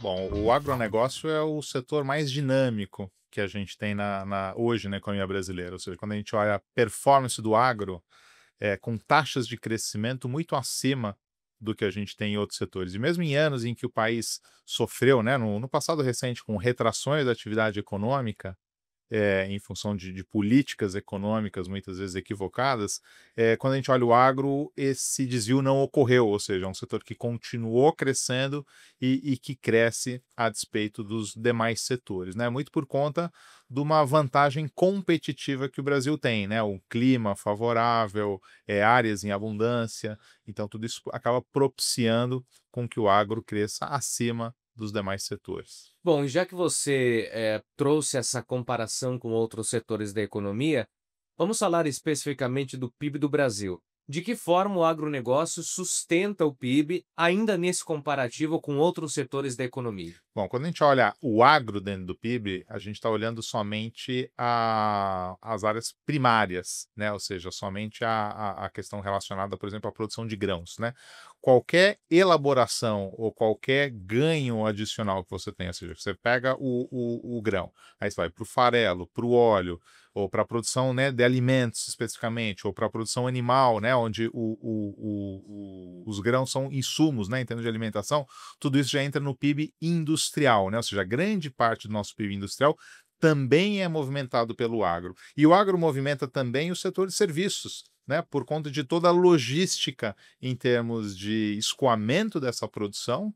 Bom, o agronegócio é o setor mais dinâmico que a gente tem hoje na economia brasileira. Ou seja, quando a gente olha a performance do agro, com taxas de crescimento muito acima do que a gente tem em outros setores. E mesmo em anos em que o país sofreu, né, no passado recente, com retrações da atividade econômica, em função de políticas econômicas muitas vezes equivocadas, quando a gente olha o agro, esse desvio não ocorreu, ou seja, é um setor que continuou crescendo e que cresce a despeito dos demais setores, né? Muito por conta de uma vantagem competitiva que o Brasil tem, né? O clima favorável, áreas em abundância, então tudo isso acaba propiciando com que o agro cresça acima dos demais setores. Bom, e já que você trouxe essa comparação com outros setores da economia, vamos falar especificamente do PIB do Brasil. De que forma o agronegócio sustenta o PIB, ainda nesse comparativo com outros setores da economia? Bom, quando a gente olha o agro dentro do PIB, a gente está olhando somente as áreas primárias, né? Ou seja, somente a questão relacionada, por exemplo, à produção de grãos, né? Qualquer elaboração ou qualquer ganho adicional que você tenha, ou seja, você pega o grão, aí você vai para o farelo, para o óleo, ou para a produção, né, de alimentos especificamente, ou para a produção animal, né, onde os grãos são insumos, né, em termos de alimentação, tudo isso já entra no PIB industrial, né? Ou seja, grande parte do nosso PIB industrial também é movimentado pelo agro. E o agro movimenta também o setor de serviços, né? Por conta de toda a logística em termos de escoamento dessa produção,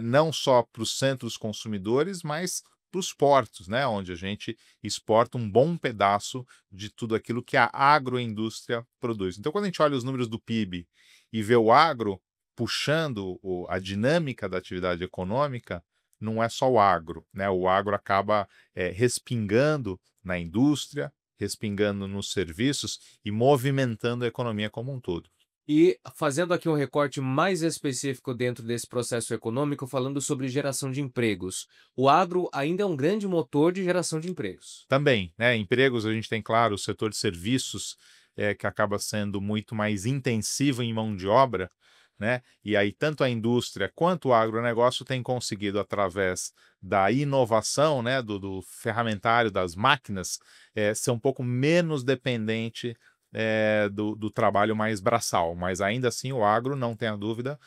não só para os centros consumidores, mas para os portos, né? Onde a gente exporta um bom pedaço de tudo aquilo que a agroindústria produz. Então, quando a gente olha os números do PIB e vê o agro puxando a dinâmica da atividade econômica, não é só o agro, né? O agro acaba respingando na indústria, respingando nos serviços e movimentando a economia como um todo. E fazendo aqui um recorte mais específico dentro desse processo econômico, falando sobre geração de empregos. O agro ainda é um grande motor de geração de empregos. Também, né, empregos, a gente tem, claro, o setor de serviços, que acaba sendo muito mais intensivo em mão de obra, né, e aí tanto a indústria quanto o agronegócio têm conseguido, através da inovação, né, do ferramentário, das máquinas, ser um pouco menos dependente, do trabalho mais braçal. Mas ainda assim o agro, não tenha dúvida,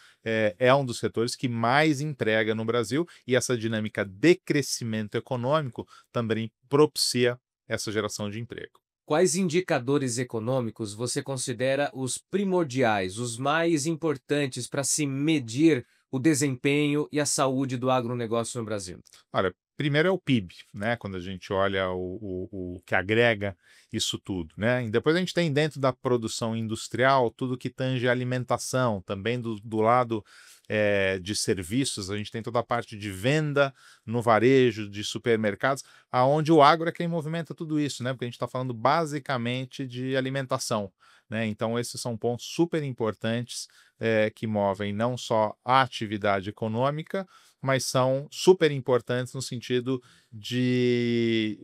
é um dos setores que mais emprega no Brasil, e essa dinâmica de crescimento econômico também propicia essa geração de emprego. Quais indicadores econômicos você considera os primordiais, os mais importantes para se medir o desempenho e a saúde do agronegócio no Brasil? Olha, primeiro é o PIB, né? Quando a gente olha o que agrega isso tudo, né? E depois a gente tem, dentro da produção industrial, tudo que tange a alimentação, também do lado de serviços, a gente tem toda a parte de venda no varejo, de supermercados, aonde o agro é quem movimenta tudo isso, né? Porque a gente está falando basicamente de alimentação, né? Então esses são pontos super importantes, que movem não só a atividade econômica, mas são super importantes no sentido de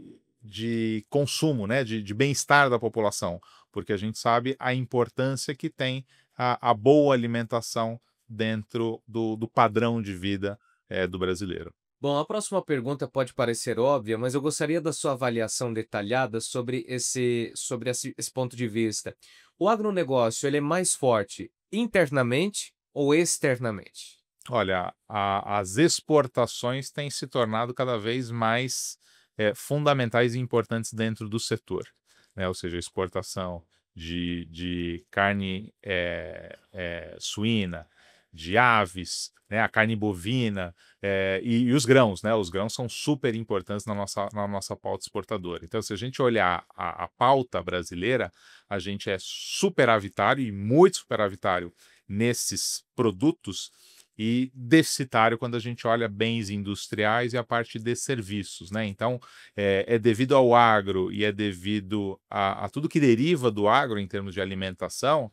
consumo, né, de bem-estar da população, porque a gente sabe a importância que tem a boa alimentação dentro do padrão de vida, do brasileiro. Bom, a próxima pergunta pode parecer óbvia, mas eu gostaria da sua avaliação detalhada sobre esse ponto de vista. O agronegócio, ele é mais forte internamente ou externamente? Olha, as exportações têm se tornado cada vez mais fundamentais e importantes dentro do setor, né? Ou seja, a exportação de carne suína, de aves, né? A carne bovina, e os grãos, né? Os grãos são super importantes na nossa pauta exportadora. Então, se a gente olhar a pauta brasileira, a gente é superavitário e muito superavitário nesses produtos, e deficitário quando a gente olha bens industriais e a parte de serviços, né? Então, é devido ao agro e é devido a tudo que deriva do agro em termos de alimentação,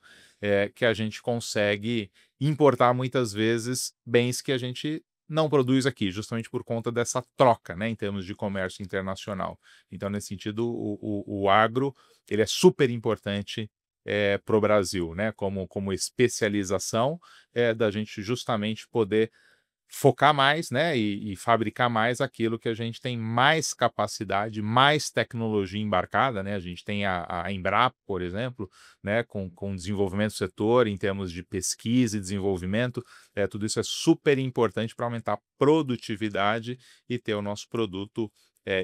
que a gente consegue importar muitas vezes bens que a gente não produz aqui, justamente por conta dessa troca, né, em termos de comércio internacional. Então, nesse sentido, o agro, ele é super importante para o Brasil, né, como especialização, da gente justamente poder focar mais, né, e fabricar mais aquilo que a gente tem mais capacidade, mais tecnologia embarcada, né, a gente tem a Embrapa, por exemplo, né, com desenvolvimento do setor em termos de pesquisa e desenvolvimento, tudo isso é super importante para aumentar a produtividade e ter o nosso produto,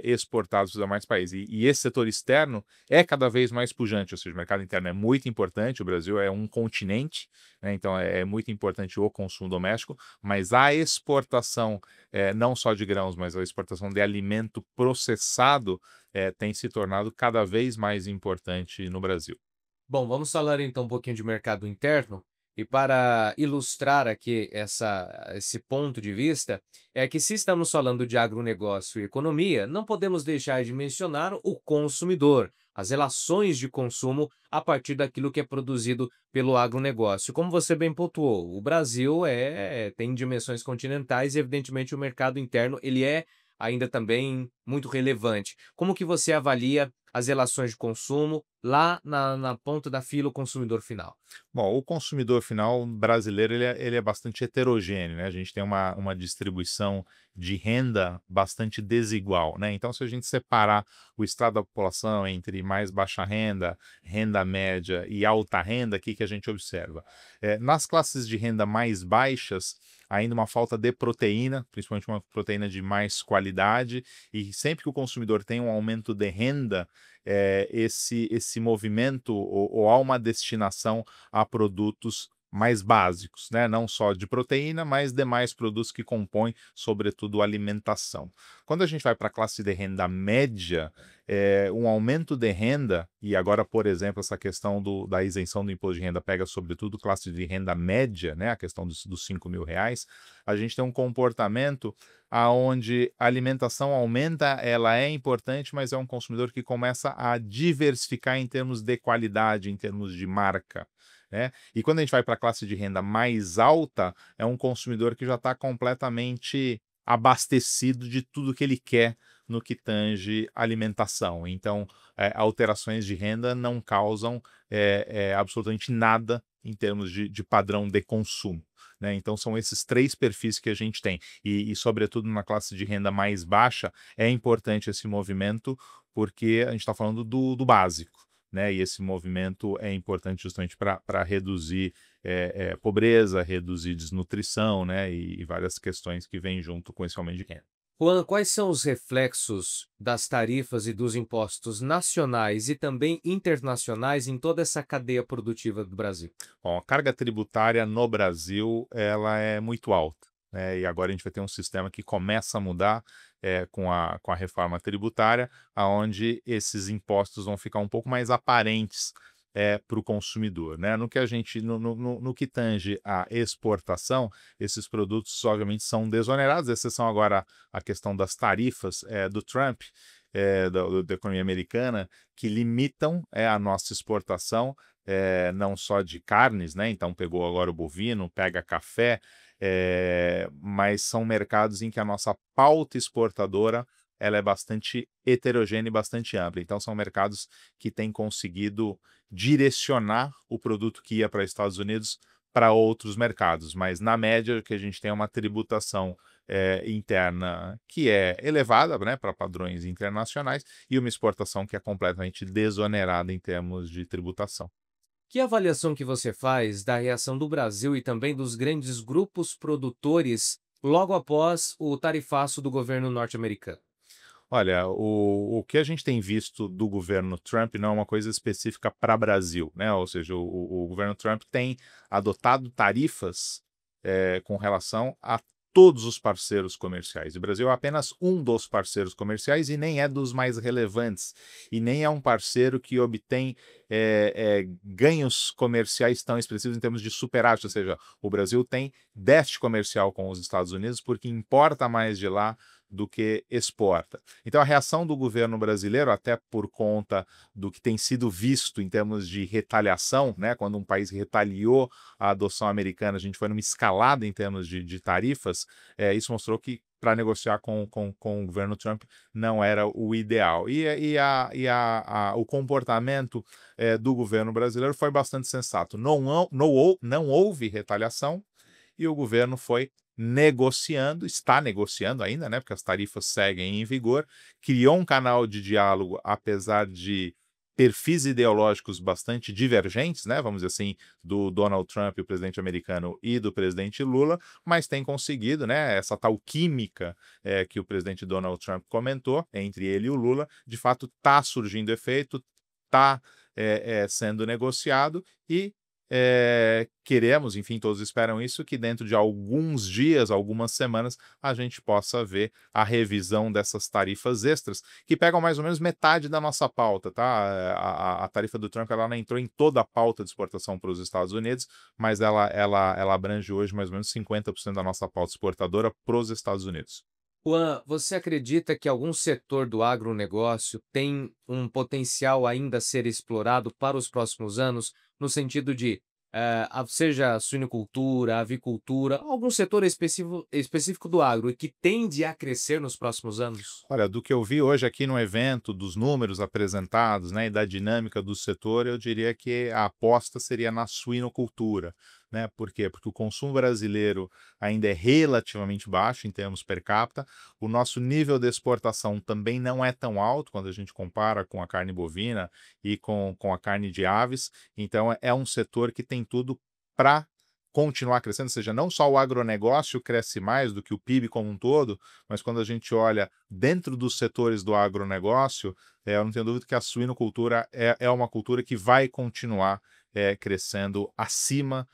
exportado para os demais países. E esse setor externo é cada vez mais pujante, ou seja, o mercado interno é muito importante, o Brasil é um continente, né, então é muito importante o consumo doméstico, mas a exportação, não só de grãos, mas a exportação de alimento processado, tem se tornado cada vez mais importante no Brasil. Bom, vamos falar então um pouquinho de mercado interno. E para ilustrar aqui esse ponto de vista, é que se estamos falando de agronegócio e economia, não podemos deixar de mencionar o consumidor, as relações de consumo a partir daquilo que é produzido pelo agronegócio. Como você bem pontuou, o Brasil tem dimensões continentais e, evidentemente, o mercado interno ele é ainda também muito relevante. Como que você avalia as relações de consumo lá na ponta da fila, o consumidor final? Bom, o consumidor final brasileiro ele é bastante heterogêneo, né? A gente tem uma distribuição de renda bastante desigual, né? Então, se a gente separar o estrado da população entre mais baixa renda, renda média e alta renda, o que que a gente observa? Nas classes de renda mais baixas, ainda uma falta de proteína, principalmente uma proteína de mais qualidade, e sempre que o consumidor tem um aumento de renda, esse movimento ou há uma destinação a produtos mais básicos, né? Não só de proteína, mas demais produtos que compõem, sobretudo, alimentação. Quando a gente vai para a classe de renda média, um aumento de renda, e agora, por exemplo, essa questão da isenção do imposto de renda pega sobretudo classe de renda média, né? A questão dos R$ 5.000, a gente tem um comportamento aonde a alimentação aumenta, ela é importante, mas é um consumidor que começa a diversificar em termos de qualidade, em termos de marca, né? E quando a gente vai para a classe de renda mais alta, é um consumidor que já está completamente abastecido de tudo que ele quer no que tange alimentação. Então, alterações de renda não causam absolutamente nada em termos de padrão de consumo, né? Então, são esses três perfis que a gente tem. Sobretudo, na classe de renda mais baixa, é importante esse movimento, porque a gente está falando do básico, né? E esse movimento é importante justamente para reduzir pobreza, reduzir desnutrição, né? E várias questões que vêm junto com esse aumento de renda. Juan, quais são os reflexos das tarifas e dos impostos nacionais e também internacionais em toda essa cadeia produtiva do Brasil? Bom, a carga tributária no Brasil, ela é muito alta, né, e agora a gente vai ter um sistema que começa a mudar, com a reforma tributária, aonde esses impostos vão ficar um pouco mais aparentes, para o consumidor, né. No que a gente no que tange à exportação, esses produtos obviamente são desonerados, exceção agora a questão das tarifas, do Trump, da economia americana, que limitam, a nossa exportação, não só de carnes, né, então pegou agora o bovino, pega café, mas são mercados em que a nossa pauta exportadora, ela é bastante heterogênea e bastante ampla. Então são mercados que têm conseguido direcionar o produto que ia para Estados Unidos para outros mercados, mas na média o que a gente tem é uma tributação, interna que é elevada, né, para padrões internacionais, e uma exportação que é completamente desonerada em termos de tributação. Que avaliação que você faz da reação do Brasil e também dos grandes grupos produtores logo após o tarifaço do governo norte-americano? Olha, o que a gente tem visto do governo Trump não é uma coisa específica para Brasil, né? Ou seja, o governo Trump tem adotado tarifas, com relação a todos os parceiros comerciais. O Brasil é apenas um dos parceiros comerciais e nem é dos mais relevantes, e nem é um parceiro que obtém ganhos comerciais tão expressivos em termos de superávit, ou seja, o Brasil tem déficit comercial com os Estados Unidos porque importa mais de lá do que exporta. Então a reação do governo brasileiro, até por conta do que tem sido visto em termos de retaliação, né, quando um país retaliou a adoção americana, a gente foi numa escalada em termos de tarifas, isso mostrou que para negociar com o governo Trump não era o ideal. O comportamento do governo brasileiro foi bastante sensato. Não houve retaliação e o governo foi negociando, está negociando ainda, né, porque as tarifas seguem em vigor, criou um canal de diálogo, apesar de perfis ideológicos bastante divergentes, né, vamos dizer assim, do Donald Trump, o presidente americano, e do presidente Lula, mas tem conseguido, né, essa tal química que o presidente Donald Trump comentou entre ele e o Lula, de fato está surgindo efeito, está sendo negociado e queremos, enfim, todos esperam isso, que dentro de alguns dias, algumas semanas, a gente possa ver a revisão dessas tarifas extras, que pegam mais ou menos metade da nossa pauta, tá? A tarifa do Trump, ela não entrou em toda a pauta de exportação para os Estados Unidos, mas ela abrange hoje mais ou menos 50% da nossa pauta exportadora para os Estados Unidos. Juan, você acredita que algum setor do agronegócio tem um potencial ainda a ser explorado para os próximos anos, no sentido de, seja a suinocultura, a avicultura, algum setor específico do agro e que tende a crescer nos próximos anos? Olha, do que eu vi hoje aqui no evento, dos números apresentados, né, e da dinâmica do setor, eu diria que a aposta seria na suinocultura, né? Por quê? Porque o consumo brasileiro ainda é relativamente baixo em termos per capita, o nosso nível de exportação também não é tão alto quando a gente compara com a carne bovina e com a carne de aves, então é um setor que tem tudo para continuar crescendo, ou seja, não só o agronegócio cresce mais do que o PIB como um todo, mas quando a gente olha dentro dos setores do agronegócio, eu não tenho dúvida que a suinocultura é uma cultura que vai continuar crescendo acima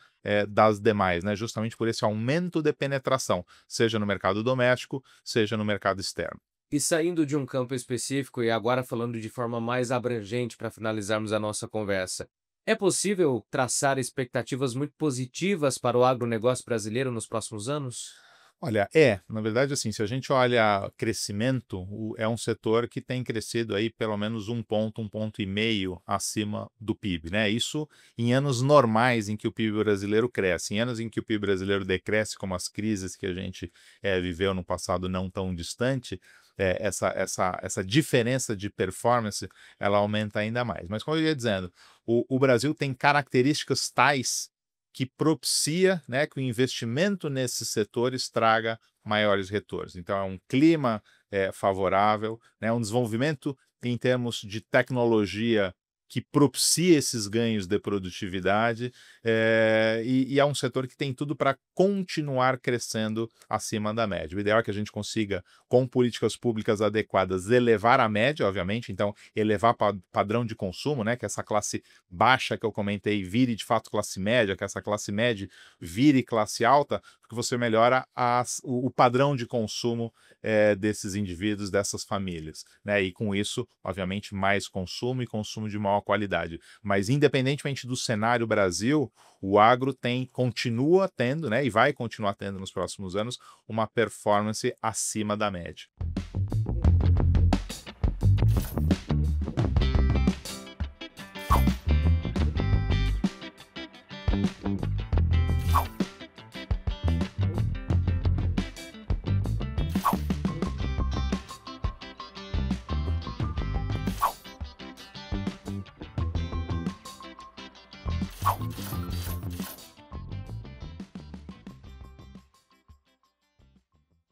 das demais, né? Justamente por esse aumento de penetração, seja no mercado doméstico, seja no mercado externo. E saindo de um campo específico e agora falando de forma mais abrangente para finalizarmos a nossa conversa, é possível traçar expectativas muito positivas para o agronegócio brasileiro nos próximos anos? Olha, na verdade, assim, se a gente olha crescimento, é um setor que tem crescido aí pelo menos um ponto e meio acima do PIB, né? Isso em anos normais em que o PIB brasileiro cresce. Em anos em que o PIB brasileiro decresce, como as crises que a gente viveu no passado não tão distante, essa diferença de performance, ela aumenta ainda mais. Mas como eu ia dizendo, o Brasil tem características tais que propicia, né, que o investimento nesses setores traga maiores retornos. Então, é um clima favorável, né, um desenvolvimento em termos de tecnologia que propicia esses ganhos de produtividade, e é um setor que tem tudo para continuar crescendo acima da média. O ideal é que a gente consiga, com políticas públicas adequadas, elevar a média, obviamente, então elevar padrão de consumo, né, que essa classe baixa que eu comentei vire de fato classe média, que essa classe média vire classe alta, porque você melhora o padrão de consumo desses indivíduos, dessas famílias, né? E com isso, obviamente, mais consumo e consumo de maior qualidade. Mas independentemente do cenário Brasil, o agro continua tendo, né, e vai continuar tendo nos próximos anos, uma performance acima da média.